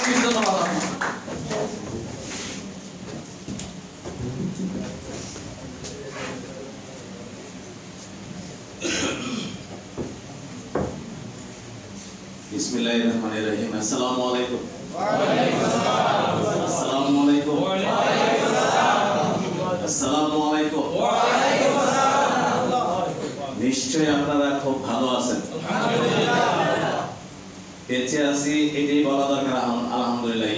ধন্যবাদ। বিসমিল্লাহিররহমানিররহিম। আসসালামু আলাইকুম। আসসালামু আলাইকুম। আসসালামু আলাইকুম। নিশ্চয়ই আপনারা খুব ভালো আছেন। বেঁচে আছি এটাই বলা দরকার, আলহামদুলিল্লাহ।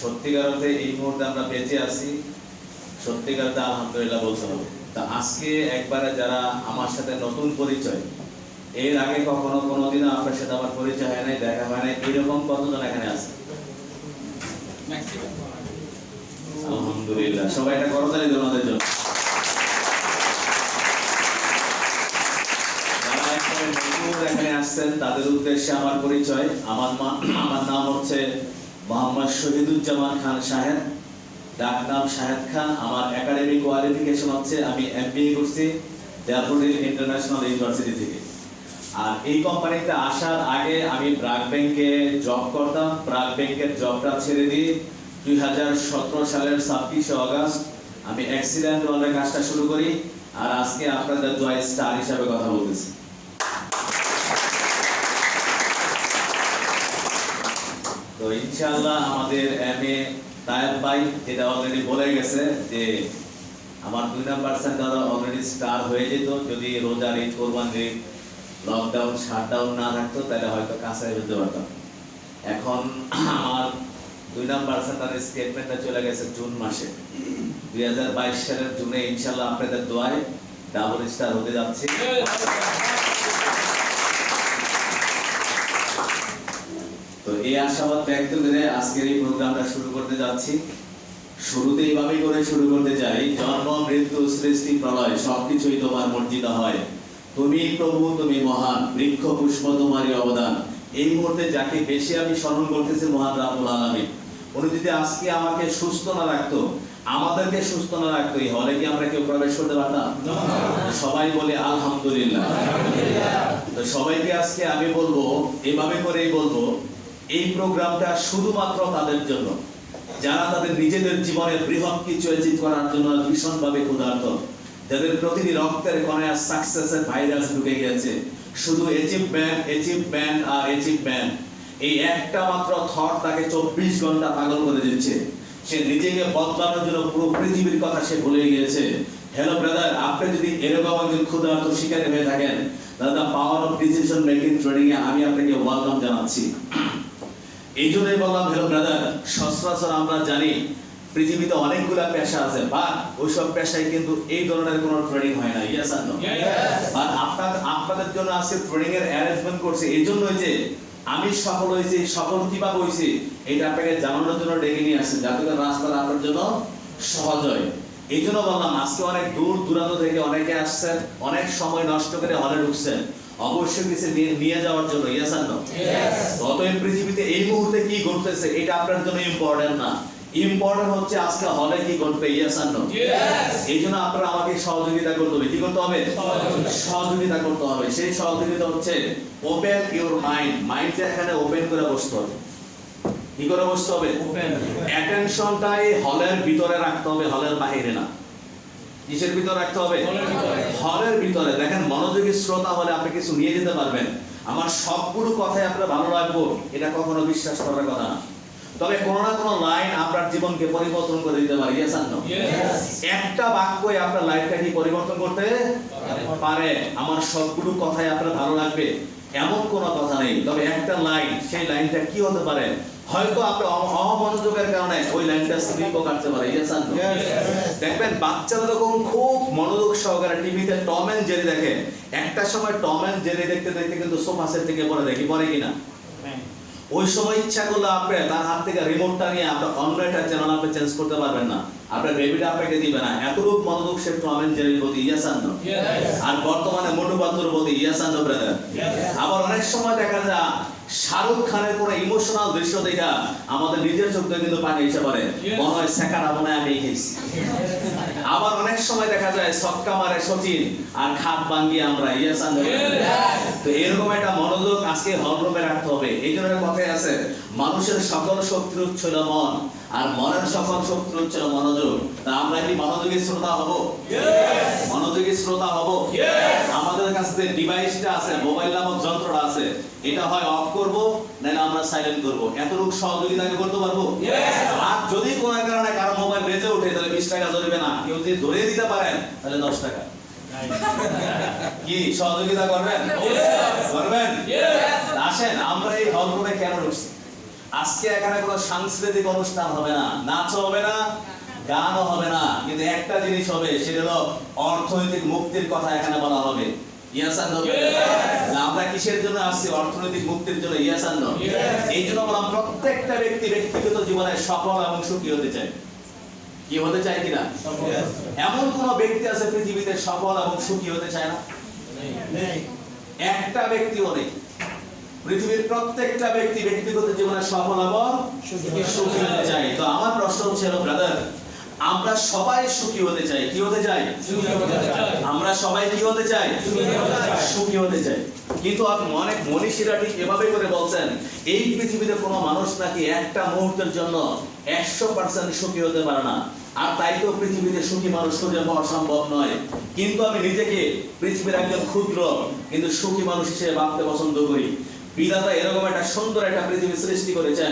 সত্যিকার অর্থে এই মুহূর্তে আমরা বেঁচে আছি, সত্যিকার অর্থে আলহামদুলিল্লাহ বলতে হবে। তা আজকে একবারে যারা আমার সাথে নতুন পরিচয়, এর আগে কখনো কোনোদিনও আপনার সাথে আমার পরিচয় হয় নাই, দেখা হয় নাই, এরকম কতজন এখানে আছে? আলহামদুলিল্লাহ। সবাই একটা করতালি দেন ওদের জন্য। যারা এখানে আসছেন তাদের উদ্দেশ্যে আমার পরিচয়। আমার নাম হচ্ছে মোহাম্মদ শহীদুজ্জামান খান সাহেব, ডাক নাম শাহেদ খান। আমার একাডেমিক কোয়ালিফিকেশন হচ্ছে আমি MBA করছি ড্যাফোডিল ইন্টারন্যাশনাল ইউনিভার্সিটি থেকে। আর এই কোম্পানিতে আসার আগে আমি ব্র্যাক ব্যাংকে জব করতাম। ব্র্যাক ব্যাংকের জবটা ছেড়ে দিয়ে 2017 সালের 26 আগস্ট আমি অ্যাক্সিডেন্ট ওয়ানের কাজটা শুরু করি। আর আজকে আপনাদের দোয়ায় স্টার হিসাবে কথা বলতেছি। তো ইনশাআল্লাহ আমাদের MA তায়েব ভাই যেটা অলরেডি বলে গেছে যে আমার 2 নাম্বার সেন্টার অলরেডি স্টার হয়ে যেত যদি রোজার ঈদ, কোরবান ঈদ, লকডাউন, শাটডাউন না থাকতো, তাহলে হয়তো কাছাই হতে পারতাম। এখন আমার 2 নাম্বার সেন্টারের স্টেটমেন্টটা চলে গেছে জুন মাসে, 2022 সালের জুনে। ইনশাআল্লাহ আপনাদের দোয়ায় ডাবল স্টার হতে যাচ্ছে। তো এই আশাবাদ ব্যক্ত করে আজকের এই প্রোগ্রামটা শুরু করতে যাচ্ছি। শুরুতে এইভাবে করে শুরু করতে চাই, জন্ম, মৃত্যু, সৃষ্টি, প্রলয় সবকিছুই তোমার মর্জিত হয়। তুমি প্রভু, তুমি মহান, বৃক্ষ পুষ্প তোমারই অবদান। এই মুহূর্তে যাকে বেশি আমি স্মরণ করতেছি মহান রাব্বুল আলামিন। উনি যদি আজকে আমাকে সুস্থ না রাখতো, আমাদেরকে সুস্থ না রাখতো, এই হলে কি আমরা কেউ প্রবেশ করতে পারতাম? সবাই বলে আলহামদুলিল্লাহ। তো সবাইকে আজকে আমি বলবো, এভাবে করেই বলবো, এই প্রোগ্রামটা শুধুমাত্র তাদের জন্য যারা তাদের নিজেদের জীবনে বৃহৎ কিছু অ্যাচিভ করার জন্য ভীষণভাবে ক্ষুধার্ত, যাদের প্রতিটি রক্তের কণায় সাকসেসের ভাইরাস ঢুকে গেছে। শুধু অ্যাচিভমেন্ট, অ্যাচিভমেন্ট আর অ্যাচিভমেন্ট, এই একটা মাত্র থট তাকে 24 ঘন্টা পাগল করে দিচ্ছে। সে নিজেকে বদলানোর জন্য পুরো পৃথিবীর কথা সে ভুলে গিয়েছে। হ্যালো ব্রাদার, আপনি যদি এরকম একজন ক্ষুধার্ত শিকারী হয়ে থাকেন, দাদা power of decision making training এ আমি আপনাকে ওয়েলকাম জানাচ্ছি। এই জন্যই বললাম হ্যালো ব্রাদার, সচরাচর আমরা জানি পৃথিবীতে অনেকগুলো পেশা আছে, বা ওইসব পেশায় কিন্তু এই ধরনের কোনো ট্রেনিং হয় না। ইয়েস আর নো? আর আপনাদের জন্য আজকে ট্রেনিং এর অ্যারেঞ্জমেন্ট করছি এই জন্যই যে আমি সফল হয়েছি, সফল কিভাবে হয়েছি এটা আপনাকে জানানোর জন্য ডেকে নিয়ে আসছে, যাতে করে রাস্তাটা আপনার জন্য সহজ হয়। এই জন্য বললাম আজকে অনেক দূর দূরান্ত থেকে অনেকে আসছেন, অনেক সময় নষ্ট করে হলে ঢুকছেন অবশ্যই কিছু নিয়ে যাওয়ার জন্য। ইয়েস আর নো? অতএব পৃথিবীতে এই মুহূর্তে কি ঘটতেছে এটা আপনার জন্য ইম্পর্টেন্ট না, ইম্পর্টেন্ট হচ্ছে আজকে হলে কি ঘটবে। ইয়েস আর নো? এই জন্য আপনারা আমাকে সহযোগিতা করতে হবে। কি করতে হবে? সহযোগিতা করতে হবে। সেই সহযোগিতা হচ্ছে ওপেন ইউর মাইন্ড। মাইন্ডটা এখানে ওপেন করে বসতে হবে। কি করে বসতে হবে? ওপেন। অ্যাটেনশনটাই হলের ভিতরে রাখতে হবে, হলের বাইরে না। কিসের ভিতরে রাখতে হবে? হলের ভিতরে। দেখেন, মনোযোগী শ্রোতা হলে আপনি কিছু নিয়ে যেতে পারবেন। আমার সবগুলো কথাই আপনার ভালো লাগবে এটা কখনো বিশ্বাস করার কথা না, তবে কোনো না কোনো লাইন আপনার জীবনকে পরিবর্তন করে দিতে পারে। ইয়েস আর নো? একটা বাক্যই আপনার লাইফটা কি পরিবর্তন করতে পারে। আমার সবগুলো কথাই আপনার ভালো লাগবে এমন কোনো কথা নেই, তবে একটা লাইন, সেই লাইনটা কি হতে পারে? হয়তো আপনার অমনোযোগের কারণে ওই লাইনটা স্লিপও কাটতে পারে। ইয়েস আর নো? দেখবেন বাচ্চারা যখন খুব মনোযোগ সহকারে টিভিতে টম এন্ড জেরি দেখে, একটা সময় টম এন্ড জেরি দেখতে দেখতে কিন্তু সোফা সেট থেকে পড়ে দেখি, পড়ে কিনা? ওই সময় ইচ্ছা করলে আপনি তার হাত থেকে রিমোটটা নিয়ে আপনার অন্য একটা চ্যানেল আপনি চেঞ্জ করতে পারবেন না, আপনার বেবিটা আপনাকে দিবে না। এতটুকু মনোযোগ সে টম এন্ড জেরির প্রতি। ইয়েস আর নো? আর বর্তমানে মোটু পাতলুর প্রতি। ইয়েস আর নো ব্রাদার? আবার অনেক সময় দেখা যায় শাহরুখ খানের কোনো ইমোশনাল দৃশ্য দেখা আমাদের নিজের চোখ দিয়ে কিন্তু পানি এসে পড়ে, মনে হয় সেকারা মনে হয় আমি খেয়েছি। আবার অনেক সময় দেখা যায় ছক্কা মারে সচিন আর খাট ভাঙ্গি আমরা। তো এরকম একটা মনোযোগ আজকে হলরুমে রাখতে হবে। এই জন্য একটা কথাই আছে, মানুষের সকল শক্তির উৎস হলো মন, আর মনের সকল শক্তির উৎস হলো মনোযোগ। তা আমরা কি মনোযোগী শ্রোতা হব? মনোযোগী শ্রোতা হব। আমাদের কাছে যে ডিভাইসটা আছে, মোবাইল নামক যন্ত্রটা আছে, এটা হয় অফ করব নাহলে আমরা সাইলেন্ট করব। এতটুকু সহযোগিতা করতে পারবো। আর যদি কোনো কারণে কারো মোবাইল বেজে ওঠে তাহলে 20 টাকা জরিবে না, কেউ যদি ধরে দিতে পারেন তাহলে 10 টাকা। কি সহযোগিতা করবেন? করবেন? আসেন আমরা এই হলরুমে কেন ঢুকছি? আজকে এখানে কোনো সাংস্কৃতিক অনুষ্ঠান হবে না, নাচ হবে না, গানও হবে না, কিন্তু একটা জিনিস হবে, সেটা হলো অর্থনৈতিক মুক্তির কথা এখানে বলা হবে। ইয়েস আর নো? আমরা কিসের জন্য আসছি? অর্থনৈতিক মুক্তির জন্য। ইয়েস আর নো? এই জন্য বললাম প্রত্যেকটা ব্যক্তি ব্যক্তিগত জীবনে সফল এবং সুখী হতে চায়। কি হতে চায় কিনা? এমন কোন ব্যক্তি আছে পৃথিবীতে সফল এবং সুখী হতে চায় না? একটা ব্যক্তিও নেই। পৃথিবীর প্রত্যেকটা ব্যক্তি ব্যক্তিগত জীবনে সফল এবং সুখী হতে চায়। তো আমার প্রশ্ন হচ্ছে ব্রাদার, আমরা সবাই সুখী হতে চাই। কি হতে চাই? আমরা সবাই কি হতে চাই? সুখী হতে চাই। কিন্তু অনেক মনীষীরা ঠিক এভাবে করে বলছেন, এই পৃথিবীতে কোনো মানুষ নাকি একটা মুহূর্তের জন্য 100% সুখী হতে পারে না। আর তাই তো পৃথিবীতে সুখী মানুষ খুঁজে পাওয়া সম্ভব নয়। কিন্তু আমি নিজেকে পৃথিবীর একজন ক্ষুদ্র কিন্তু সুখী মানুষ হিসেবে ভাবতে পছন্দ করি। বিধাতা এরকম একটা সুন্দর একটা পৃথিবী সৃষ্টি করেছেন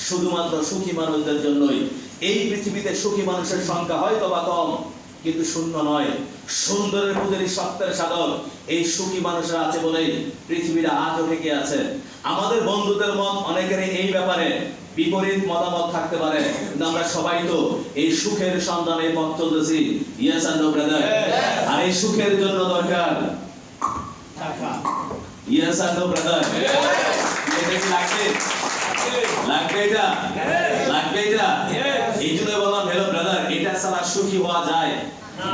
শুধুমাত্র সুখী মানুষদের জন্যই। এই পৃথিবীতে সুখী মানুষের সংখ্যা হয়তো বা কম, কিন্তু শূন্য নয়। সুন্দরের পূজারী সত্যের সাধক এই সুখী মানুষরা আছে বলেই পৃথিবীটা আজও ঠেকে আছে। আমাদের বন্ধুদের মত অনেকেরই এই ব্যাপারে বিপরীত মতামত থাকতে পারে, কিন্তু আমরা সবাই তো এই সুখের সন্ধানে পথ চলতেছি। ইয়েস আর নো ব্রাদার? আর এই সুখের জন্য দরকার টাকা। ইয়েস আর নো ব্রাদার? এটা কি লাগবে? লাগবে এটা? লাগবে এটা? এই জন্য বললাম হেলো ব্রাদার, এটা ছাড়া সুখী হওয়া যায় না,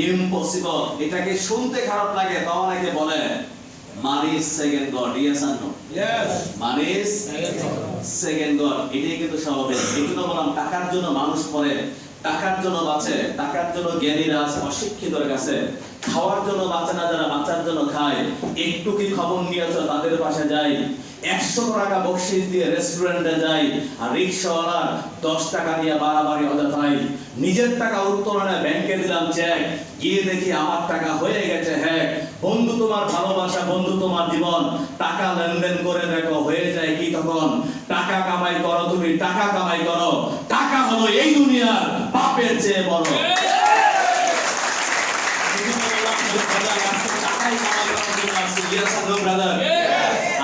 ইম্পসিবল। এটাকে শুনতে খারাপ লাগে, তাও অনেকে বলে money is second god. Yes R no? Money is second god. এটাই কিন্তু স্বাভাবিক। এই জন্য বললাম টাকার জন্য মানুষ পড়ে, টাকার জন্য বাঁচে, টাকার জন্য জ্ঞানীরা অশিক্ষিতর কাছে, খাওয়ার জন্য বাঁচে না যারা বাঁচার জন্য খায়। একটু কি খবর নিয়েছো তাদের পাশে যাই, 100 টাকা বকশিশ দিয়ে রেস্টুরেন্টে যাই, আর রিকশাওয়ালা 10 টাকা দিয়ে বাড়াবাড়ি অযথাই। নিজের টাকা উত্তোলনে ব্যাংকে দিলাম চেক, গিয়ে দেখি আমার টাকা হয়ে গেছে হ্যাক। বন্ধু তোমার ভালোবাসা, বন্ধু তোমার জীবন, টাকা লেনদেন করে দেখো হয়ে যায় কি তখন। টাকা কামাই করো তুমি, টাকা কামাই করো, টাকা হলো এই দুনিয়ার পাপের চেয়ে বড়।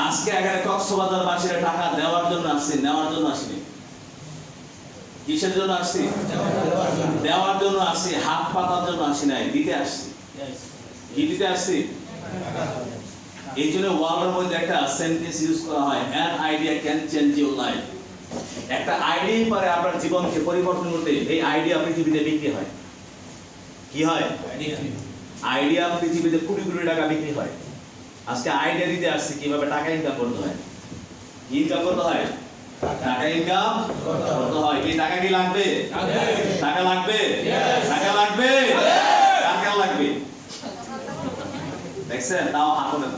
আজকে এখানে কক্সবাজার বাসীরা টাকা দেওয়ার জন্য আসছি, নেওয়ার জন্য আসিনি। কিসের জন্য আসছি? দেওয়ার জন্য আসছি, হাত পাতার জন্য আসি নাই, দিতে আসছি। কি দিতে আসছি? এই জন্য ওয়ার্ল্ডের মধ্যে একটা সেন্টেন্স ইউজ করা হয়, an idea can change your life। একটা আইডিয়াই পারে আপনার জীবনকে পরিবর্তন করতে। এই আইডিয়া পৃথিবীতে বিক্রি হয়। কি হয়? আইডিয়া পৃথিবীতে কোটি কোটি টাকা বিক্রি হয়। আজকে আইডিয়া দিতে আসছে কিভাবে টাকা ইনকাম করতে হয়। ইনকাম করতে হয়, টাকা ইনকাম করতে হয়। কি টাকা কি লাগবে? টাকা লাগবে, টাকা লাগবে, টাকা লাগবে। দেখছেন? তাও হাঁটবে না।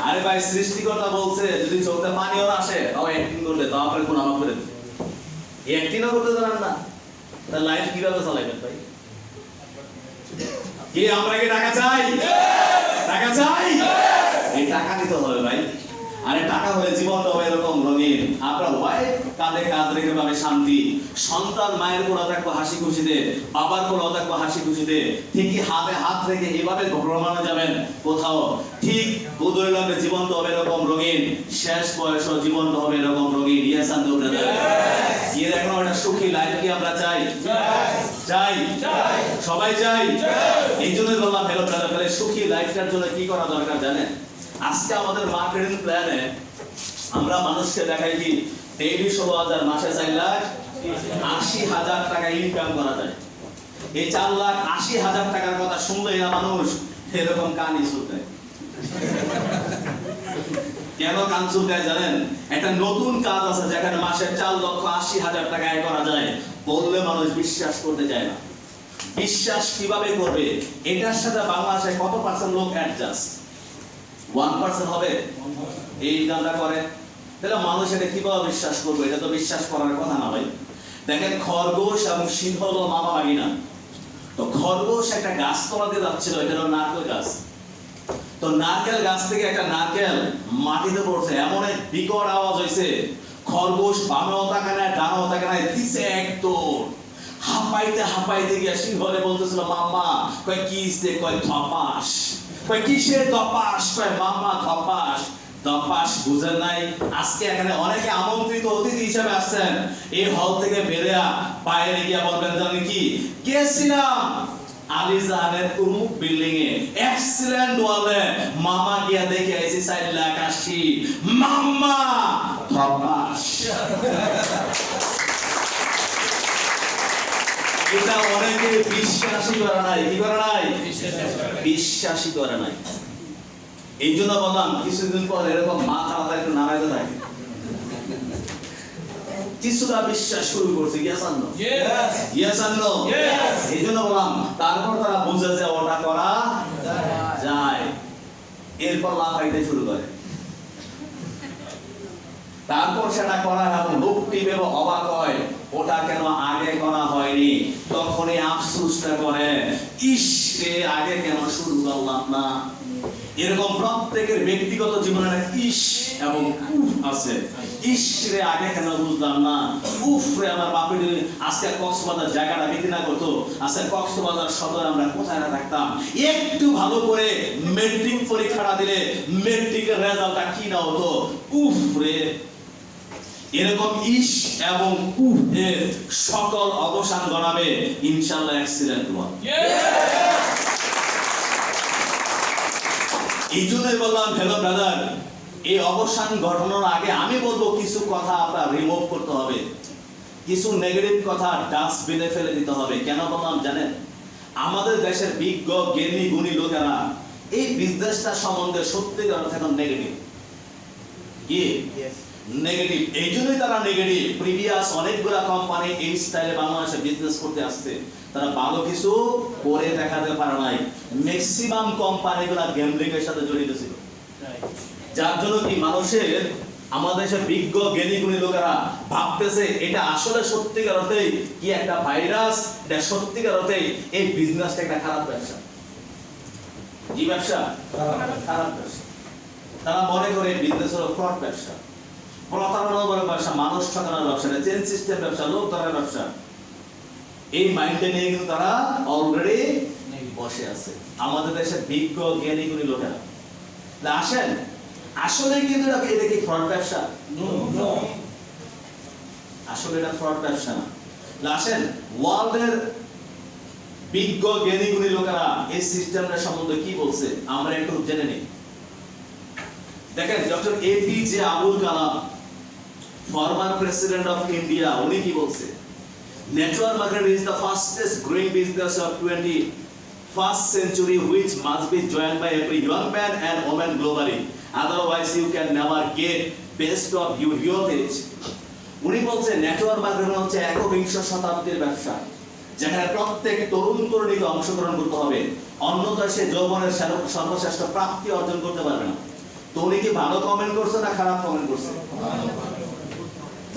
আরে ভাই, সৃষ্টিকর্তা বলছে যদি চোখে পানিও আসে তাও অ্যাক্টিং করলে তাও আপনার কোন আমার করে দেবে। অ্যাক্টিংও করতে জানেন না, তাহলে লাইফ কিভাবে চালাবেন ভাই? কি আমরা কি টাকা চাই? টাকা চাই? এই টাকা দিতে হবে ভাই। আরে টাকা হলে জীবনটা হবে এরকম রঙিন। আপনার ওয়াইফ কাঁধে কাঁধ রেখে পাবে শান্তি, সন্তান মায়ের কোলে থাকবে হাসি খুশিতে, বাবার কোলে থাকবে হাসি খুশিতে, ঠিকই হাতে হাত রেখে এভাবে ভ্রমণে যাবেন কোথাও, ঠিক বুধুর লাগবে জীবনটা হবে এরকম রঙিন, শেষ বয়সও জীবনটা হবে এরকম রঙিন। ইয়েস আর নো ব্রাদার? এর এখন একটা সুখী লাইফ কি আমরা চাই? চাই, সবাই চাই। এই জন্যই বললাম হেলো ব্রাদার, তাহলে সুখী লাইফটার জন্য কি করা দরকার জানেন? আজকে আমাদের মার্কেটিং প্ল্যানে আমরা মানুষকে দেখাই কি ডেইলি 16,000, মাসে 4,80,000 টাকা ইনকাম করা যায়। এই 4,80,000 টাকার কথা শুনলেই না মানুষ এরকম কানি শুনতে। কেন কান চুলকায় জানেন? একটা নতুন কাজ আছে যেখানে মাসে 4,80,000 টাকা আয় করা যায়, বললে মানুষ বিশ্বাস করতে চায় না। বিশ্বাস কিভাবে করবে? এটার সাথে বাংলাদেশে কত পার্সেন্ট লোক অ্যাডজাস্ট? 1% হবে এই কাজটা করে। তাহলে মানুষ এটা কিভাবে বিশ্বাস করবে? এটা তো বিশ্বাস করার কথা না ভাই। দেখেন, খরগোশ এবং সিংহ হলো মামা ভাগিনা। তো খরগোশ একটা গাছ তলাতে যাচ্ছিল, এটা হলো নারকেল গাছ। তো নারকেল গাছ থেকে একটা নারকেল মাটিতে পড়ছে, এমন এক বিকট আওয়াজ হয়েছে, খরগোশ বামেও তাকায় না ডানেও তাকায় না, দিছে একদম হাঁপাইতে হাঁপাইতে গিয়ে সিংহরে বলতেছিল, মাম্মা। কয় কিসে? কয় ধপাস। কয় কিসের ধপাস? কয় মাম্মা ধপাস। ধপাস বুঝেন নাই? আজকে এখানে অনেকে আমন্ত্রিত অতিথি হিসেবে আসছেন, এই হল থেকে বেরিয়া বাইরে গিয়া বলবেন জানেন কি? গেছিলাম আলিজানের উমুক বিল্ডিং এ, এক্সিলেন্ট ওয়ালে, মামা গিয়া দেখে আইছি 4,80,000, মাম্মা ধপাস। এটা অনেকে বিশ্বাসই করে নাই। কি করে নাই? বিশ্বাসই করে নাই। এই জন্য বললাম কিছুদিন পর এরকম মাথা মাথা একটু নাড়াইতে থাকে, কিছুটা বিশ্বাস শুরু করছে। ইয়েস আর নো? ইয়েস আর নো? এই জন্য বললাম, তারপর তারা বুঝে যে ওটা করা যায়, এরপর লাফাইতে শুরু করে। তারপর সেটা করা এবং লোকটি ভেবে অবাক হয়, ওটা কেন আগে করা হয়নি। তখনই আফসোসটা করে, ইস রে, আগে কেন শুরু করলাম না। এরকম প্রত্যেকের ব্যক্তিগত জীবনে ইস এবং উফ আছে। ইস রে, আগে কেন বুঝলাম না। উফ রে, আমার বাপের আজকে কক্সবাজার জায়গাটা বিক্রি না করতো, আজকে কক্সবাজার সদর আমরা কোথায় না থাকতাম। একটু ভালো করে মেট্রিক পরীক্ষাটা দিলে মেট্রিকের রেজাল্টটা কি না হতো। উফ রে, এরকম ইস এবং উফ এর সকল অবসান ঘটাবে ইনশাআল্লাহ এক্সিলেন্ট ওয়ান। এই জন্যই বললাম, হ্যালো ব্রাদার, এই অবসান ঘটানোর আগে আমি বলবো কিছু কথা আপনার রিমুভ করতে হবে, কিছু নেগেটিভ কথা ডাস্টবিনে ফেলে দিতে হবে। কেন বললাম জানেন? আমাদের দেশের বিজ্ঞ জ্ঞানী গুণী লোকেরা এই বিজনেসটা সম্বন্ধে সত্যিকার অর্থে এখন নেগেটিভ। কি নেগেটিভ? এই জন্যই তারা নেগেটিভ। প্রিভিয়াস অনেকগুলা কোম্পানি এই স্টাইলে বাংলাদেশে বিজনেস করতে আসছে, তারা ভালো কিছু করে দেখাতে পারে নাই। ম্যাক্সিমাম কোম্পানিগুলা গ্যাম্বলিং এর সাথে জড়িত ছিল, যার জন্য কি মানুষের, আমাদের দেশের বিজ্ঞ জ্ঞানী গুণী লোকেরা ভাবতেছে এটা আসলে সত্যিকার অর্থে কি একটা ভাইরাস, এটা সত্যিকার অর্থে এই বিজনেসটা একটা খারাপ ব্যবসা। কি ব্যবসা? খারাপ ব্যবসা। তারা মনে করে বিজনেস হলো ফ্রড ব্যবসা, প্রতারণামূলক ব্যবসা, মানুষ ঠকানোর ব্যবসা, চেন সিস্টেম ব্যবসা, লোক ধরার ব্যবসা। এই মাইন্ডে নিয়ে কিন্তু তারা অলরেডি বসে আছে আমাদের দেশের বিজ্ঞ জ্ঞানী গুণী লোকেরা। আসেন, আসলে কিন্তু এটা কি ফ্রড ব্যবসা? আসলে এটা ফ্রড ব্যবসা না। আসেন, ওয়ার্ল্ডের বিজ্ঞ জ্ঞানী গুণী লোকেরা এই সিস্টেমটা সম্বন্ধে কি বলছে আমরা একটু জেনে নিই। দেখেন, doctor APJ Abul Kalam, former president of India, উনি কি বলছে? Network marketing is the fastest growing business of 21st century which must be joined by every young man and woman globally, otherwise you can never get best of your youth age. উনি বলছে network marketing হচ্ছে একবিংশ শতাব্দীর ব্যবসা, যেখানে প্রত্যেক তরুণ তরুণীকে অংশগ্রহণ করতে হবে, অন্যথায় সে যৌবনের সর্বশ্রেষ্ঠ প্রাপ্তি অর্জন করতে পারবে না। তো উনি কি ভালো কমেন্ট করছে না খারাপ কমেন্ট করছে?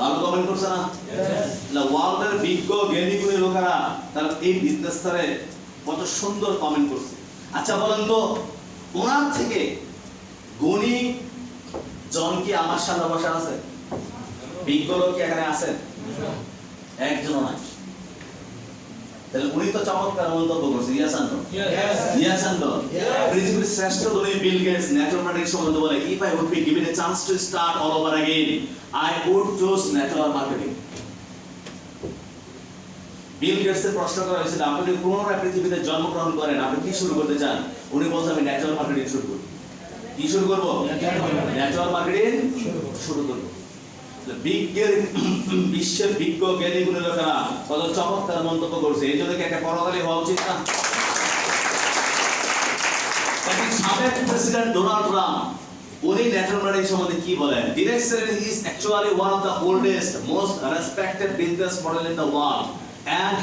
ভালো কমেন্ট করছে না? ওয়ার্ল্ডের বিজ্ঞ জ্ঞানী গুণী লোকেরা তারা এই বিজনেসটারে কত সুন্দর কমেন্ট করছে। আচ্ছা বলেন তো, ওনার থেকে গুণী জন কি আমার সামনে বসে আছে? বিজ্ঞ লোক কি এখানে আছেন? একজন নাই। তাহলে উনি তো চমৎকার মন্তব্য করছে। ইয়েস আর নো? ইয়েস আর নো? পৃথিবীর শ্রেষ্ঠ ধনী বিল গেটস নেটওয়ার্ক মার্কেটিং সম্বন্ধে বলে, if I would be given a chance to start all over again, I would choose network marketing. Bill Gates এর প্রশ্ন করা হয়েছিল, আপনি যদি পুনরায় পৃথিবীতে জন্মগ্রহণ করেন আপনি কি শুরু করতে চান? উনি বলছেন আমি নেটওয়ার্ক মার্কেটিং শুরু করব। কি শুরু করব? নেটওয়ার্ক মার্কেটিং শুরু করব। বিশ্বের বিজ্ঞ জ্ঞানী গুণী লোকেরা কত চমৎকার মন্তব্য করছে। এই জন্য কি একটা করতালি হওয়া উচিত না? সাবেক প্রেসিডেন্ট ডোনাল্ড ট্রাম্প উনি ন্যাটোর মার্কেটিং সম্বন্ধে কি বলেন? Direct selling is actually one of the oldest, most respected business model in the world and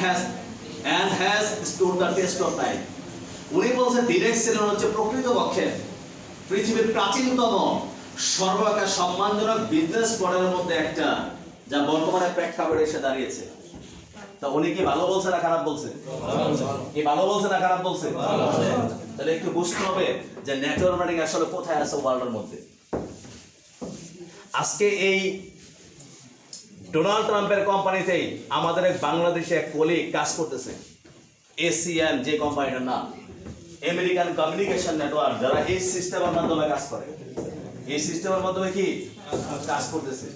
has stood the test of time. উনি বলছেন ডিরেক্ট সেলিং হচ্ছে প্রকৃতপক্ষে পৃথিবীর প্রাচীনতম সর্বাকার সম্মানজনক বিজনেস মডেলের মধ্যে একটা, যা বর্তমানে প্রেক্ষাপটে এসে দাঁড়িয়েছে। তা উনি কি ভালো বলছে না খারাপ বলছে? কি ভালো বলছে না খারাপ বলছে? তাহলে একটু বুঝতে হবে যে নেটওয়ার্ক মার্কেটিং আসলে কোথায় আছে ওয়ার্ল্ডের মধ্যে। আজকে এই ডোনাল্ড ট্রাম্পের কোম্পানিতেই আমাদের এক বাংলাদেশে এক কলিগ কাজ করতেছে, এসিএন যে কোম্পানিটার নাম, আমেরিকান কমিউনিকেশন নেটওয়ার্ক, যারা এই সিস্টেমের মাধ্যমে কাজ করে, এই সিস্টেমের মাধ্যমে কি কাজ করতেছে।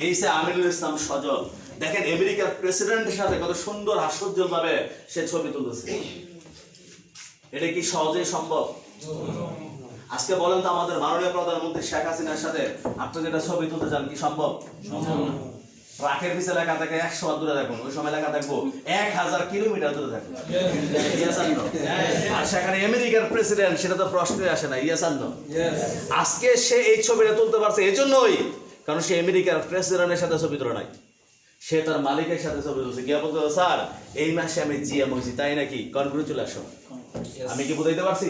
এই সে আমিনুল ইসলাম সজল, দেখেন আমেরিকার প্রেসিডেন্টের সাথে কত সুন্দর হাস্যোজ্জ্বল ভাবে সে ছবি তুলতেছে। এটা কি সহজেই সম্ভব? আজকে বলেন তো আমাদের মাননীয় প্রধানমন্ত্রী শেখ হাসিনার সাথে আপনি যেটা ছবি তুলতে চান কি সম্ভব? ট্রাকের পিছে লেখা থাকে 100 বার দূরে দেখুন, ওই সময় লেখা থাকবো 1000 কিলোমিটার দূরে থাকবে। আর সেখানে আমেরিকার প্রেসিডেন্ট, সেটা তো প্রশ্নই আসে না। ইয়েস আর নো? আজকে সে এই ছবিটা তুলতে পারছে এজন্যই কারণ সে আমেরিকার প্রেসিডেন্টের সাথে ছবি তোলা নাই, সে তার মালিকের সাথে ছবি তুলছে। গিয়ে বলতে, স্যার এই মাসে আমি জিএম হয়েছি, তাই নাকি? কনগ্রেচুলেশন। আমি কি বুঝাইতে পারছি?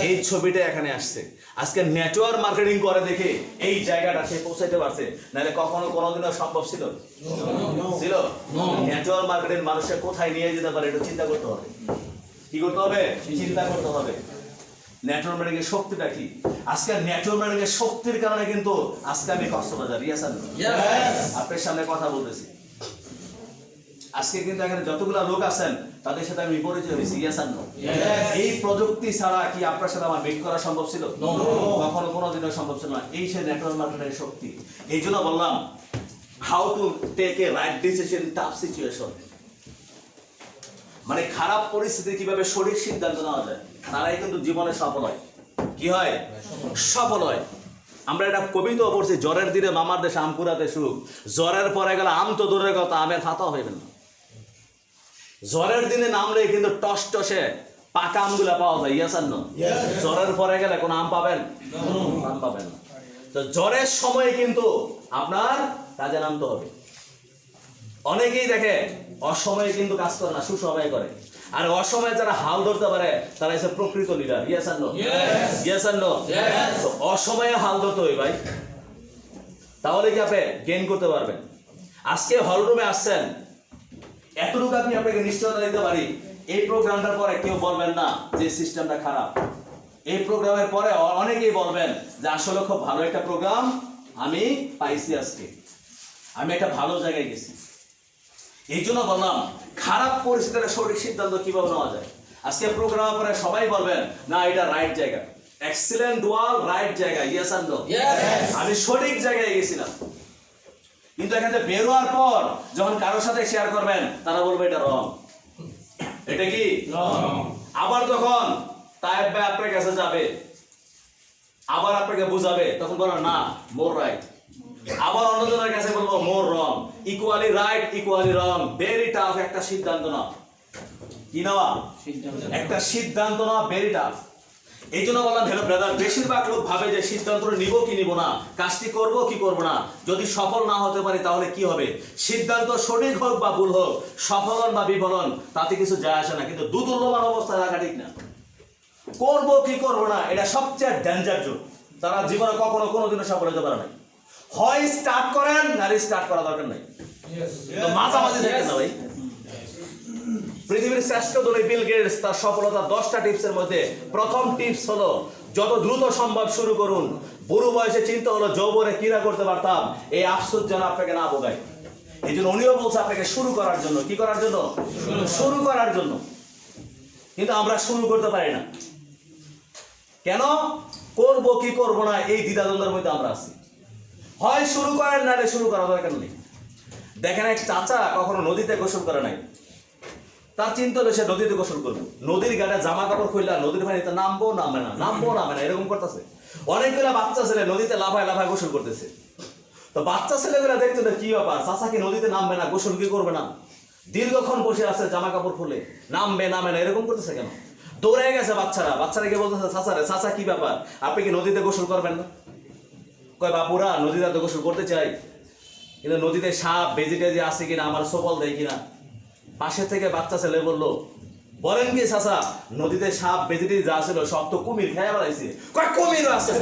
এই ছবিটা এখানে আসছে। আজকে নেটওয়ার্ক মার্কেটিং করে দেখে এই জায়গাটা সে পৌঁছাইতে পারছে, নাহলে কখনো কোনোদিনও সম্ভব ছিল? নেটওয়ার্ক মার্কেটিং মানুষের কোথায় নিয়ে যেতে পারে এটা চিন্তা করতে হবে। কি করতে হবে? চিন্তা করতে হবে নেটওয়ার্ক মার্কেটিং এর শক্তিটা কি। আজকে নেটওয়ার্ক মার্কেটিং এর শক্তির কারণে কিন্তু আজকে আমি কক্সবাজার আপনার সামনে কথা বলতেছি। আজকে কিন্তু এখানে যতগুলো লোক আছেন তাদের সাথে আমি পরিচয় হয়েছি। এই প্রযুক্তি ছাড়া কি আপনার সাথে আমার মিট করা সম্ভব ছিল? কখনো কোনোদিনও সম্ভব ছিল না। এই সে নেটওয়ার্ক মার্কেটিং শক্তি। এই জন্য বললাম how to take a right decision tough situation, মানে খারাপ পরিস্থিতি কিভাবে সঠিক সিদ্ধান্ত নেওয়া যায়, তারাই কিন্তু জীবনে সফল হয়। কি হয়? সফল হয়। আমরা এটা কবিতা পড়ছি, জ্বরের দিনে মামার দেশে আম কুড়াতে সুখ, জ্বরের পরে গেলে আম তো দূরের কথা, আমের ফাতা হইবে না। জ্বরের দিনে নামলে কিন্তু টস টসে পাকা আমগুলা পাওয়া যায়। ইয়েস আর নো? জ্বরের পরে গেলে কোন আম পাবেন? আম পাবেন না। তো জ্বরের সময় কিন্তু আপনার কাজে নামতে হবে। অনেকেই দেখে অসময়ে কিন্তু কাজ করে না, সুসময়ে করে। আর অসময়ে যারা হাল ধরতে পারে তারা এসে প্রকৃত লিডার। ইয়েস আর নো? ইয়েস আর নো? অসময়ে হাল ধরতে হবে ভাই, তাহলে কি আপনি গেইন করতে পারবেন। আজকে হলরুমে আসছেন, এতটুকু আমি আপনাকে নিশ্চয়তা দিতে পারি, এই প্রোগ্রামটার পরে কেউ বলবেন না যে সিস্টেমটা খারাপ। এই প্রোগ্রামের পরে অনেকেই বলবেন যে আসলে খুব ভালো একটা প্রোগ্রাম আমি পাইছি, আজকে আমি একটা ভালো জায়গায় গেছি। এই জন্য বললাম খারাপ পরিস্থিতিতে সঠিক সিদ্ধান্ত কিভাবে নেওয়া যায়। আজকে প্রোগ্রামের পরে সবাই বলবেন না এটা রাইট জায়গা, এক্সিলেন্ট ওয়াল, রাইট জায়গা। ইয়েস আর নো? আমি সঠিক জায়গায় গেছিলাম। কিন্তু এখানে বের হওয়ার পর যখন কারোর সাথে শেয়ার করবেন তারা বলবে এটা রং। এটা কি রং? আবার তখন তায়েব ভাই আপনার কাছে যাবে, আবার আপনাকে বুঝাবে, তখন বলো না মোর রাইট। আবার অন্যজনের কাছে বলবো মোর রং। ইকুয়ালি রাইট, ইকুয়ালি রং, ভেরি টাফ একটা সিদ্ধান্ত না। কি নেওয়া? একটা সিদ্ধান্ত না, ভেরি টাফ। এই জন্য বললাম হ্যালো ব্রাদার, বেশিরভাগ লোক ভাবে যে সিদ্ধান্ত নিব কি নিব না, কাজটি করব কি করব না, যদি সফল না হতে পারি তাহলে কি হবে। সিদ্ধান্ত সঠিক হোক বা ভুল হোক, সফল হন বা বিফল হন, তাতে কিছু যায় আসে না। কিন্তু দুর্বলমান অবস্থায় রাখা ঠিক না। করব কি করব না, এটা সবচেয়ে ডেঞ্জার জোন। তারা জীবনে কখনো কোনোদিনও সফল হতে পারে না। হয় স্টার্ট করেন, না স্টার্ট করা দরকার নাই, মাঝামাঝি থাকেন না ভাই। পৃথিবীর শ্রেষ্ঠ ধনী বিল গেটস তার সফলতার 10টা টিপসের মধ্যে প্রথম টিপস হলো যত দ্রুত সম্ভব শুরু করুন। বুড়ো বয়সে চিন্তা হলো যৌবনে কি না করতে পারতাম, এই আফসোস যেন আপনাকে না ভোগায়। এই জন্য উনিও বলছে আপনাকে শুরু করার জন্য। কি করার জন্য? শুরু করার জন্য। কিন্তু আমরা শুরু করতে পারি না কেন? করব কি করব না এই দ্বিধাদ্বন্দ্বের মধ্যে আমরা আছি। হয় শুরু করেন, না শুরু করা দরকার নেই। দেখেন এক চাচা কখনো নদীতে গোসল করে নাই, তার চিন্তা হলো সে নদীতে গোসল করবে। নদীর ঘাটে জামা কাপড় খুললা, নদীর পানিতে নামবো নামবে না, নামবো নামবে না, এরকম করতেছে। অনেকগুলো বাচ্চা ছেলে নদীতে লাফায় লাফায় গোসল করতেছে। তো বাচ্চা ছেলেগুলো দেখতে কি ব্যাপার, চাচা কি নদীতে নামবে না, গোসল কি করবে না, দীর্ঘক্ষণ বসে আছে জামা কাপড় খুলে, নামবে নামে না, এরকম করতেছে কেন? দৌড়ে গেছে বাচ্চারা, বাচ্চারা গিয়ে বলতেছে চাচা রে, চাচা কি ব্যাপার, আপনি কি নদীতে গোসল করবেন না? কয় বাপুরা নদীতে তো গোসল করতে চাই, কিন্তু নদীতে সাপ বেজিটেজি আছে কিনা, আমার সবল দেয় কিনা। পাশে থেকে বাচ্চা ছেলে বললো, বলেন কি চাচা, নদীতে সাপ বেজিটেজি যা ছিল সব তো কুমির খেয়ে বেড়াইছে। কয় কুমির আছে।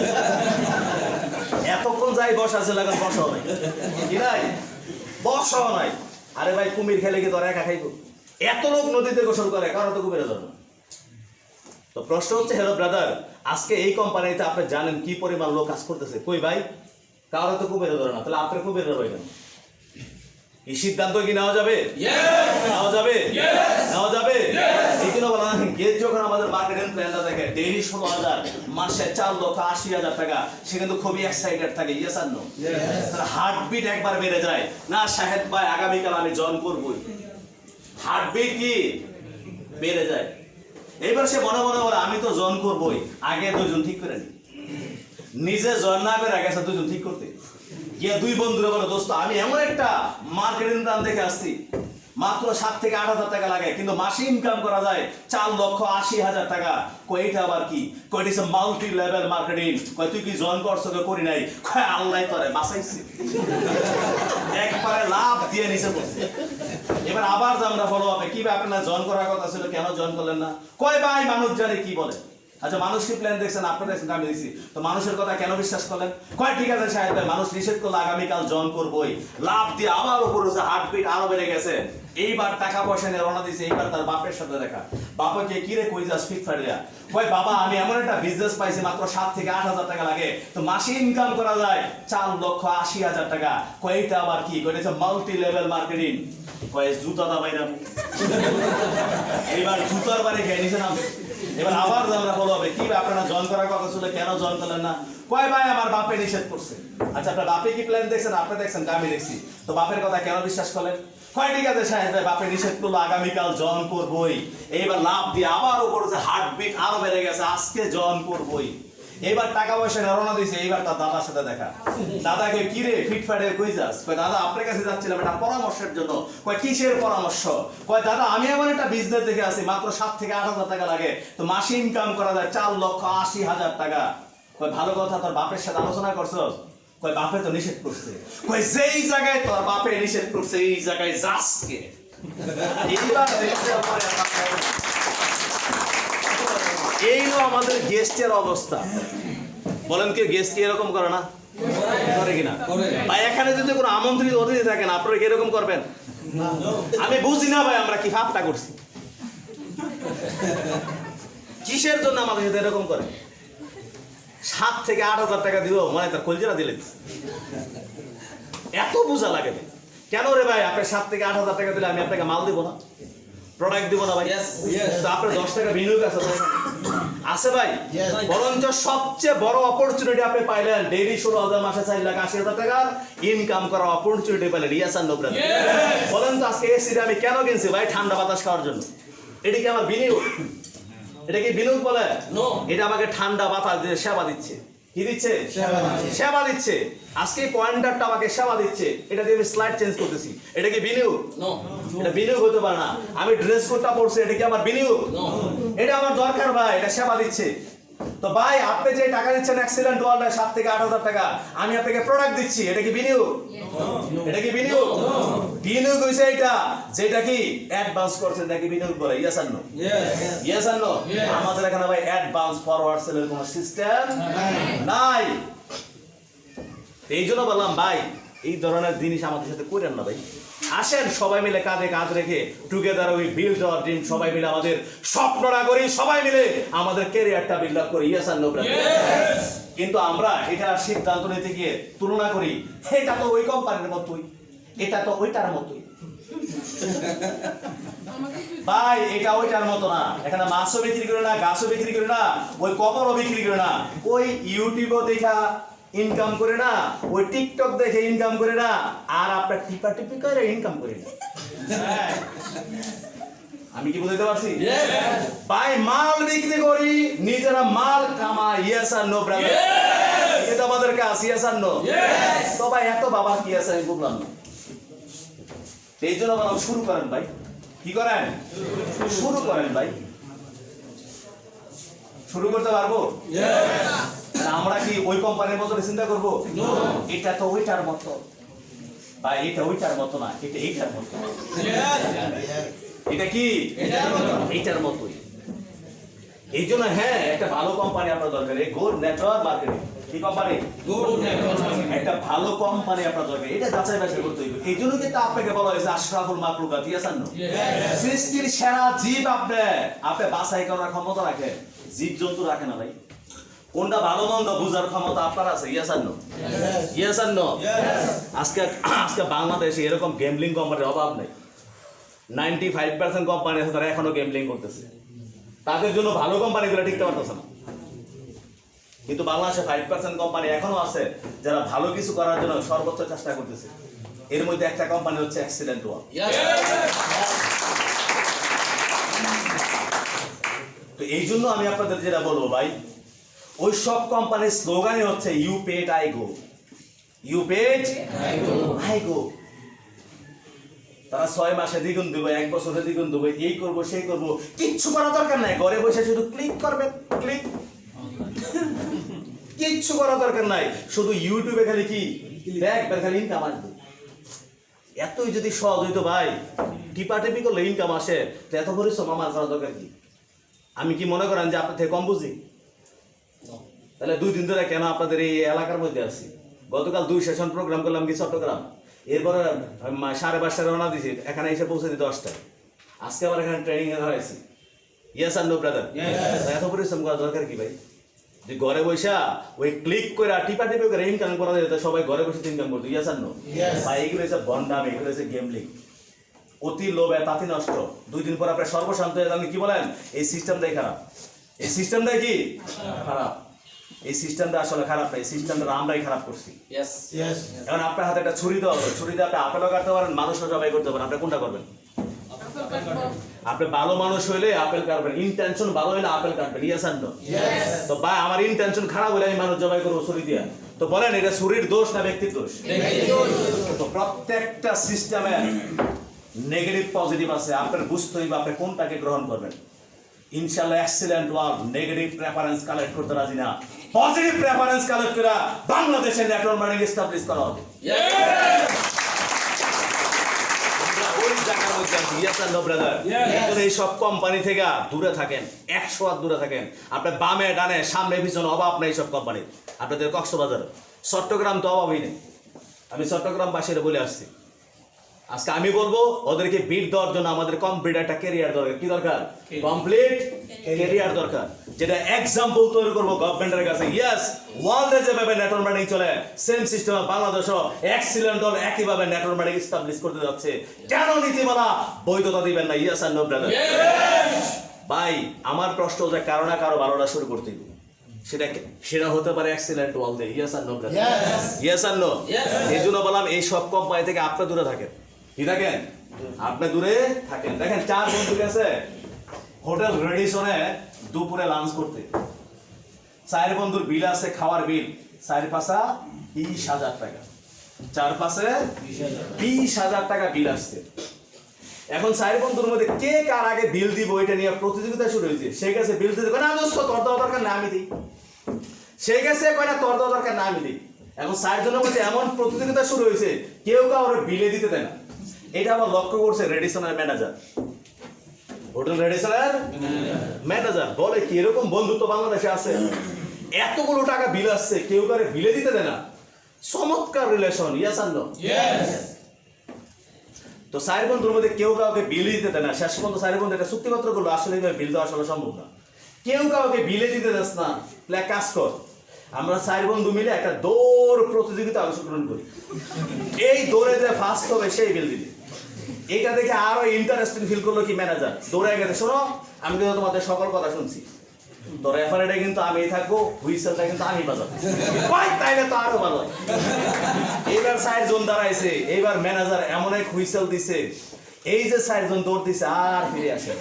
এতক্ষণ যাই বসা ছিল, এখন বসাও নাই, কি নাই, বসাও নাই। আরে ভাই কুমির খেলে কি তোর একা খাইব? এত লোক নদীতে গোসল করে, কারণ তো কুমিরের জন্য। তো প্রশ্ন হচ্ছে, হ্যালো ব্রাদার, আজকে এই কোম্পানিতে আপনি জানেন কি পরিমাণ লোক কাজ করতেছে? কই ভাই, কারো তো কুমিরের ধরে না, তাহলে আপনার কুমিরের রয়ে গেল। এই সিদ্ধান্ত কি নেওয়া যাবে? নেওয়া যাবে, নেওয়া যাবে। এই জন্য বলা গেট যখন আমাদের মার্কেটিং প্ল্যানটা দেখে ডেইলি 16,000, মাসে 4,80,000 টাকা, সে কিন্তু খুবই এক্সাইটেড থাকে। ইয়েস আর নো? তার হার্টবিট একবার বেড়ে যায় না, শাহেদ ভাই আগামীকাল আমি জয়েন করবই। হার্টবিট কি বেড়ে যায়। এইবার সে মনে মনে বলে আমি তো জয়েন করবই, আগে 2জন ঠিক করে নি। নিজে জয়েন না করে গেছে 2জন ঠিক করতে গিয়ে 2 বন্ধুরা বলে, দোস্ত আমি এমন একটা মার্কেটিং প্ল্যান দেখে আসছি, মাত্র 7 থেকে 8,000 টাকা লাগে, কিন্তু মাসে ইনকাম করা যায় 4,80,000 টাকা। কয়টা আবার কি, কয়টি মাল্টি লেভেল মার্কেটিং। কয় তুই কি জয়েন করছো? করি নাই। কয় আল্লাহ তোরে বাঁচাইছে, একবারে লাভ দিয়ে নিচে পড়ছে। এবার আবার আমরা ফলো হবে, কি ভাই আপনার জয়েন করার কথা ছিল, কেন জয়েন করলেন না? কয় ভাই মানুষ জানে কি বলে। আচ্ছা মানুষ কি প্ল্যান দেখছেন, আপনারা দেখছেন, আমি দেখছি, তো মানুষের কথা কেন বিশ্বাস করলেন? কয় ঠিক আছে সাহেব ভাই, মানুষ নিষেধ করলে আগামীকাল জয়েন করবই। লাভ দিয়ে আবার উপর হচ্ছে, হার্টবিট আরো বেড়ে গেছে। এইবার টাকা পয়সা নিয়ে রওনা দিছে। এইবার তার বাপের সাথে দেখা। বাবাকে কিরে কই যাস ফিট ফাড়িয়া? কয় বাবা আমি এমন একটা বিজনেস পাইছি, মাত্র 7 থেকে 8,000 টাকা লাগে, তো মাসে ইনকাম করা যায় 4,80,000 টাকা। কয়টা আবার কি, কয়েছে মাল্টি লেভেল মার্কেটিং। কয় জুতা দা বাইরা, এইবার জুতার বাড়ি খেয়ে নিছে নাম। এবার আবার আমরা বলো হবে, কি আপনারা জয়েন করার কথা ছিল, কেন জয়েন করলেন না? কয় ভাই আমার বাপে নিষেধ করছে। আচ্ছা আপনার বাপে কি প্ল্যান দেখছেন? আপনি দেখছেন, আমি দেখছি, তো বাপের কথা কেন বিশ্বাস করলেন? কয় ঠিক আছে সাহেব ভাই, বাপে নিষেধ করলো, আগামীকাল জয়েন করবই। এইবার লাভ দিয়ে আবার উপর হচ্ছে, হার্টবিট আরো বেড়ে গেছে, আজকে জয়েন করবই। এইবার টাকা পয়সা রওনা দিয়েছে। এইবার তার দাদার সাথে দেখা। দাদাকে কিরে ফিটফাটে কই যাস? কয় দাদা আপনার কাছে যাচ্ছিলাম একটা পরামর্শের জন্য। কয় কিসের পরামর্শ? কয় দাদা আমি এমন একটা বিজনেস দেখে আছি, মাত্র 7 থেকে 8,000 টাকা লাগে, তো মাসে ইনকাম করা যায় 4,80,000 টাকা। কয় ভালো কথা, তোর বাপের সাথে আলোচনা করছস? কয় বাপে তো নিষেধ করছে। কয় যেই জায়গায় তোর বাপে নিষেধ করছে এই জায়গায় যাস কে? এইবার দেখতে পরে এই হলো আমাদের গেস্টের অবস্থা। বলেন কি গেস্ট কি এরকম করে না? করে কিনা? ভাই এখানে যদি কোনো আমন্ত্রিত অতিথি থাকেন, আপনারা কি এরকম করবেন? আমি বুঝি না ভাই, আমরা কি ফাপটা করছি, কিসের জন্য আমাদের সাথে এরকম করে? 7 থেকে 8,000 টাকা দিব, মানে তার কলজেরা দিলে এত বোঝা লাগে কেন রে ভাই? আপনি 7 থেকে 8,000 টাকা দিলে আমি আপনাকে মাল দিব না, প্রোডাক্ট দিব না ভাই? তো আপনার 10 টাকা বিনিয়োগ আছে ভাই। বরঞ্চ সবচেয়ে বড় অপরচুনিটি আপনি পাইলেন, ডেইলি 16,000, মাসে 4,80,000 টাকা ইনকাম করার অপরচুনিটি পাইলেন। ইয়েস আর নো ব্রাদার? বলেন তো আজকে এসিটা আমি কেন কিনছি ভাই? ঠান্ডা বাতাস খাওয়ার জন্য। এটা কি আমার বিনিয়োগ? এটা কি বিনিয়োগ বলে? এটা আমাকে ঠান্ডা বাতাস দিয়ে সেবা দিচ্ছে। কি দিচ্ছে? সেবা দিচ্ছে। আজকে পয়েন্টারটা আমাকে সেবা দিচ্ছে, এটা দিয়ে আমি স্লাইড চেঞ্জ করতেছি। এটা কি বিনিয়োগ? এটা বিনিয়োগ হতে পারে না। আমি ড্রেস কোডটা পরছি, এটা কি আমার বিনিয়োগ? এটা আমার দরকার ভাই, এটা সেবা দিচ্ছে। তো ভাই আপনি যে টাকা দিচ্ছেন এক্সিলেন্ট ওয়ার্ল্ডে 7 থেকে 8,000 টাকা, আমি আপনাকে প্রোডাক্ট দিচ্ছি, এটা কি বিনিয়োগ? এটা কি বিনিয়োগ? বিনিয়োগ হইছে এটা যেটা কি অ্যাডভান্স করছেন, এটা কি বিনিয়োগ বলে? ইয়েস আর নো? ইয়েস আর নো? আমাদের এখানে ভাই অ্যাডভান্স ফরওয়ার্ড সেলের কোনো সিস্টেম নাই। এই জন্য বললাম ভাই, এই ধরনের জিনিস আমাদের সাথে করেন না ভাই। আসেন সবাই মিলে কাঁধে কাঁধ রেখে together we build our dream, সবাই মিলে আমাদের স্বপ্নটা করি, সবাই মিলে আমাদের ক্যারিয়ারটা বিল্ড আপ করি। ইয়েস আর নো ব্রাদার? কিন্তু আমরা এটা সিদ্ধান্ত নিতে গিয়ে তুলনা করি, এটা তো ওই কোম্পানির মতোই, এটা তো ওইটার মতোই। ভাই এটা ওইটার মতো না। এখানে মাছও বিক্রি করে না, গাছও বিক্রি করে না, ওই কবরও বিক্রি করে না, ওই ইউটিউবও দেখা ইনকাম করে না, ওই টিকটক দেখে ইনকাম করে না, আর আপনার টিপা টিপি করে ইনকাম করে না। আমি কি বুঝতে পারছি? ভাই মাল বিক্রি করি, নিজেরা মাল কামাই। ইয়েস আর নো ব্রাদার? এটা আমাদের কাজ। ইয়েস আর নো? তো ভাই এত বাবা কি আছে আমি বুঝলাম না। এই জন্য বললাম শুরু করেন ভাই। কি করেন? শুরু করেন ভাই। শুরু করতে পারবো? আমরা কি ওই কোম্পানির মতো চিন্তা করবো? এটা তো ওইটার মতো, বা এটা ওইটার মতো না, এটা এইটার মতো। এটা কি এইটার মতোই। এই জন্য হ্যাঁ, একটা ভালো কোম্পানি আপনার দরকার। এই গোর নেটওয়ার্ক মার্কেটিং কি কোম্পানি? একটা ভালো কোম্পানি আপনার দরকার। এটা যাচাই বাছাই করতে হবে। এই জন্য কিন্তু আপনাকে বলা হয়েছে আশরাফুল মাখলুকাত, ইয়াসান না? সৃষ্টির সেরা জীব আপনি বাছাই করার ক্ষমতা রাখেন, জীব জন্তু রাখে না ভাই। কোনটা ভালো মন্দ বুঝার ক্ষমতা আপনার আছে, ইয়াসান না? ইয়াসান না? আজকে বাংলাদেশে এরকম গেমলিং কোম্পানির অভাব নেই। 95% কোম্পানি আছে তারা এখনো গেমলিং করতেছে। তাদের জন্য ভালো কোম্পানিগুলো টিকতে পারতেছে না। কিন্তু বাংলাদেশে 5% কোম্পানি এখনো আছে যারা ভালো কিছু করার জন্য সর্বোচ্চ চেষ্টা করতেছে। এর মধ্যে একটা কোম্পানি হচ্ছে অ্যাক্সিডেন্ট ওয়াল। তো এই জন্য আমি আপনাদের যেটা বলবো ভাই, ওই সব কোম্পানির স্লোগানই হচ্ছে you paid I go, you paid I go. তারা 6 মাসে দ্বিগুণ দেবে, 1 বছরে দ্বিগুণ দেবে, এই করবো সেই করবো, কিচ্ছু করার দরকার নাই। ঘরে বসে শুধু ক্লিক করবেন, ক্লিক, কিচ্ছু করার দরকার নাই। শুধু ইউটিউবে খালি কি দেখবেন, খালি ইনকাম আসবে। এতই যদি সহজ হইতো ভাই, টিপাটিপি করলে ইনকাম আসে, তো এত পরিশ্রম আমার করার দরকার কি? আমি কি মনে করেন যে আপনার থেকে কম বুঝি? তাহলে 2 দিন ধরে কেন আপনাদের এই এলাকার মধ্যে আছি? গতকাল 2 সেশন প্রোগ্রাম করলাম কি চট্টগ্রাম, এরপরে 5:30 রওনা দিছি, এখানে এসে পৌঁছে দিই 10টায়। আজকে আবার এখানে ট্রেনিং এ ধরাইছি। ইয়েস আর নো ব্রাদার? এত পরিশ্রম করার দরকার কি ভাই? যে ঘরে বসে ওই ক্লিক করে টিপাটিপি করে ইনকাম করা যেত, সবাই ঘরে বসে ইনকাম করতো। ইয়েস আর নো? ভাই এগুলো হচ্ছে ভন্ডামি, এগুলো হচ্ছে গেমলিং। অতি লোভ তাঁতি নষ্ট। 2 দিন পর আপনি সর্বশান্ত হয়ে যাবেন। কি বলেন? এই সিস্টেমটাই খারাপ, এই সিস্টেমটাই কি খারাপ, এই সিস্টেমটা আসলে খারাপ না, এই সিস্টেমটা আমরাই খারাপ করছি। এখন আপনার হাতে একটা ছুরি দেওয়া হবে, ছুরি দিয়ে আপনি আপেলও কাটতে পারেন, মানুষও জবাই করতে পারেন। আপনি কোনটা করবেন? আপনি ভালো মানুষ হইলে আপেল কাটবেন, ইন্টেনশন ভালো হইলে আপেল কাটবেন। ইয়েস আর নো? তো ভাই আমার ইন্টেনশন খারাপ হইলে আমি মানুষ জবাই করবো ছুরি দিয়ে। তো বলেন এটা ছুরির দোষ না ব্যক্তির দোষ? তো প্রত্যেকটা সিস্টেমে নেগেটিভ পজিটিভ আছে, আপনার বুঝতে হইবে আপনি কোনটাকে গ্রহণ করবেন। ইনশাআল্লাহ excellent work negative preference collect করতে রাজি না, পজিটিভ প্রেফারেন্স কালেক্ট করে বাংলাদেশের নেটওয়ার্ক মার্কেটিং এস্টাবলিশ করা হবে। ওই জায়গার মধ্যে আছি। ইয়েস আর নো ব্রাদার? এই সব কোম্পানি থেকে দূরে থাকেন, 100 হাত দূরে থাকেন। আপনার বামে ডানে সামনে পিছনে অভাব নেই সব কোম্পানির। আপনাদের কক্সবাজার, চট্টগ্রাম তো অভাবই নেই। আমি চট্টগ্রামবাসীরা বলে আসছি, আজকে আমি বলবো ওদেরকে বিট দেওয়ার জন্য আমাদের কমপ্লিট একটা ক্যারিয়ার দরকার। কি দরকার? কমপ্লিট ক্যারিয়ার দরকার, যেটা এক্সাম্পল তৈরি করবো গভর্নমেন্টের কাছে। ইয়েস, ওয়ার্ল্ডে যেভাবে নেটওয়ার্ক মার্কেটিং চলে সেম সিস্টেম বাংলাদেশও এক্সিলেন্ট দল একইভাবে নেটওয়ার্ক মার্কেটিং এস্টাবলিশ করতে যাচ্ছে। কেন নীতিমালা বৈধতা দিবেন না? ইয়েস আর নো ব্রাদার? ভাই আমার প্রশ্ন যে কারো না কারো ভালোটা শুরু করতে হবে, সেটা হতে পারে এক্সিলেন্ট ওয়ার্ল্ড দে। ইয়েস আর নো ব্রাদার? ইয়েস আর নো? এই জন্য বললাম এই সব কোম্পানি থেকে আপনি দূরে থাকেন। কি থাকেন? আপনি দূরে থাকেন। দেখেন 4 বন্ধু গেছে হোটেল রেডিসনে দুপুরে লাঞ্চ করতে। 4 বন্ধুর বিল আছে, খাওয়ার বিল 4 পাশা 20,000 টাকা, 4 পাশে 20,000 টাকা বিল আসছে। এখন 4 বন্ধুর মধ্যে কে কার আগে বিল দিব এটা নিয়ে প্রতিযোগিতা শুরু হয়েছে। সে গেছে বিল দিতে, না দোস্ত তোর দেওয়া দরকার না আমি দিই। সে গেছে কয় না তোর দেওয়া দরকার না আমি দিই। এখন 4 জনের মধ্যে এমন প্রতিযোগিতা শুরু হয়েছে, কেউ কাউরে বিলে দিতে দেয় না। এটা আবার লক্ষ্য করছে রেডিসনের ম্যানেজার, হোটেল রেডিসনের ম্যানেজার বলে কি এরকম বন্ধুত্ব বাংলাদেশে আছে, এতগুলো টাকা বিল আসছে কেউ কারে বিলে দিতে দেয় না। চমৎকার রিলেশন। ইয়েস আর নো? তো 4 বন্ধুর মধ্যে কেউ কাউকে বিল দিতে দেয় না। শেষ পর্যন্ত 4 বন্ধু একটা চুক্তিপত্র করলো, আসলে বিল দেওয়া আসলে সম্ভব না, কেউ কাউকে বিলে দিতে দেস না। কাজ কর, আমরা 4 বন্ধু মিলে একটা দৌড় প্রতিযোগিতা অংশগ্রহণ করি। এই দৌড়ে যে ফার্স্ট হবে সেই বিল দিবে। এটা দেখে আরো ইন্টারেস্টিং ফিল করলো কি ম্যানেজার, দৌড়ে গেছে, শোনো আমি কিন্তু তোমাদের সকল কথা শুনছি, তো রেফারিটা কিন্তু আমি থাকবো, হুইসেলটা কিন্তু আমি বাজাবো। তাইলে তো আরো ভালো। এইবার 4 জন দাঁড়াইছে, এইবার ম্যানেজার এমন এক হুইসেল দিছে, এই যে 4 জন দৌড় দিছে আর ফিরে আসে।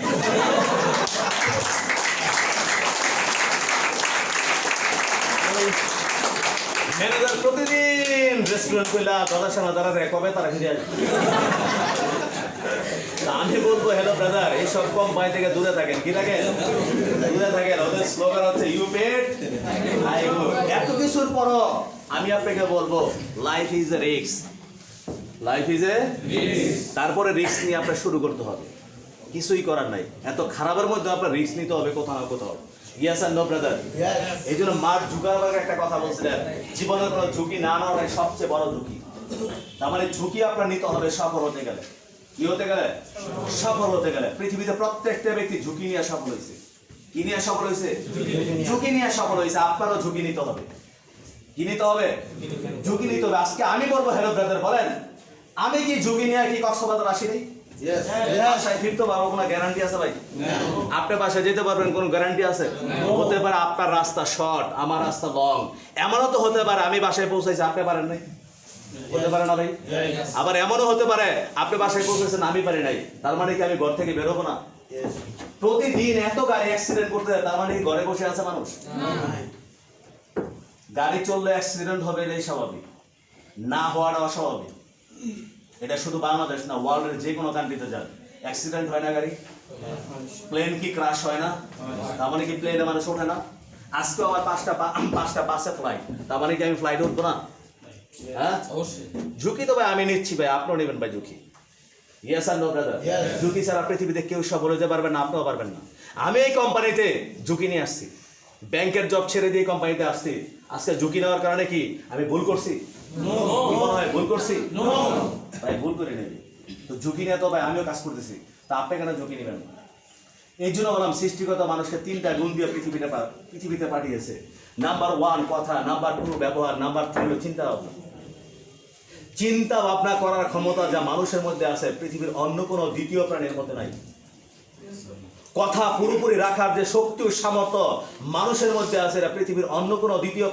ম্যানেজার প্রতিদিন রেস্টুরেন্ট কইলা দলের সামনে দাঁড়াতে কবে তারা ফিরে আসবে? তা আমি বলবো হ্যালো ব্রাদার, এইসব কোম্পানি থেকে দূরে থাকেন। কি থাকেন? দূরে থাকেন। ওদের স্লোগান হচ্ছে ইউ পেড আই গুড। এত কিছুর পরও আমি আপনাকে বলবো life is a risk. Life is a risk. তারপরে রিস্ক নিয়ে আপনার শুরু করতে হবে, কিছুই করার নাই। এত খারাপের মধ্যে আপনার রিস্ক নিতে হবে কোথাও না কোথাও। ইয়েস আর নো ব্রাদার? এই জন্য মার্ক জুকারবার্গ একটা কথা বলছিলেন, জীবনের কোনো ঝুঁকি না নেওয়াটাই সবচেয়ে বড় ঝুঁকি। তার মানে ঝুঁকি আপনার নিতে হবে সফল হতে গেলে। কি হতে গেলে? সফল হতে গেলে। পৃথিবীতে প্রত্যেকটা ব্যক্তি ঝুঁকি নিয়ে সফল হয়েছে। কি নিয়ে সফল হয়েছে? ঝুঁকি নিয়ে সফল হয়েছে। আপনারও ঝুঁকি নিতে হবে। কি নিতে হবে? ঝুঁকি নিতে হবে। আজকে আমি বলবো হ্যালো ব্রাদার, বলেন আমি কি ঝুঁকি নিয়ে কি কক্সবাজার আসিনি? বাসায় ফিরতে পারবো, কোনো গ্যারান্টি আছে ভাই? আপনি বাসায় যেতে পারবেন, কোনো গ্যারান্টি আছে? হতে পারে আপনার রাস্তা শর্ট, আমার রাস্তা লং। এমনও তো হতে পারে আমি বাসায় পৌঁছাইছি, আপনি পারেন নাই। হতে পারে না ভাই? আবার এমনও হতে পারে আপনি বাসায় পৌঁছেছেন, আমি পারি নাই। তার মানে কি আমি ঘর থেকে বেরোবো না? প্রতিদিন এত গাড়ি অ্যাক্সিডেন্ট করতে হয়, তার মানে কি ঘরে বসে আছে মানুষ? গাড়ি চললে অ্যাক্সিডেন্ট হবে, এটাই স্বাভাবিক। না হওয়াটা অস্বাভাবিক। এটা শুধু বাংলাদেশ না, ওয়ার্ল্ডের যে কোনো কান্ট্রিতে যান অ্যাক্সিডেন্ট হয় না গাড়ি? প্লেন কি ক্রাশ হয় না? তার মানে কি প্লেনে মানুষ ওঠে না? আজকে আমার পাঁচটা বাসে ফ্লাইট, তার মানে কি আমি ফ্লাইট উঠবো না? হ্যাঁ, অবশ্যই। ঝুঁকি তো ভাই আমি নিচ্ছি ভাই, আপনিও নেবেন ভাই ঝুঁকি। ইয়েস আর নো ব্রাদার? ঝুঁকি ছাড়া পৃথিবীতে কেউ সফল হতে পারবেন না, আপনিও পারবেন না। আমি এই কোম্পানিতে ঝুঁকি নিয়ে আসছি, ব্যাংকের জব ছেড়ে দিয়ে কোম্পানিতে আসছি। আজকে ঝুঁকি নেওয়ার কারণে কি আমি ভুল করছি? ভুল করছি ভাই? ভুল করে নেবে তো ঝুঁকি নিয়ে তো ভাই আমিও কাজ করতেছি, তা আপনি কেন ঝুঁকি নেবেন? এই জন্য বললাম সৃষ্টিকর্তা মানুষকে 3টা গুণ দিয়ে পৃথিবীতে পাঠিয়েছে। নাম্বার 1 কথা, নাম্বার 2 ব্যবহার, নাম্বার 3 হলো চিন্তা ভাবনা। চিন্তা ভাবনা করার ক্ষমতা যা মানুষের মধ্যে আছে, পৃথিবীর অন্য কোনো দ্বিতীয় প্রাণীর মধ্যে নাই। কথা পুরোপুরি রাখার যে শক্তি ও সামর্থ্য মানুষের মধ্যে আছে, এটা পৃথিবীর অন্য কোনো দ্বিতীয়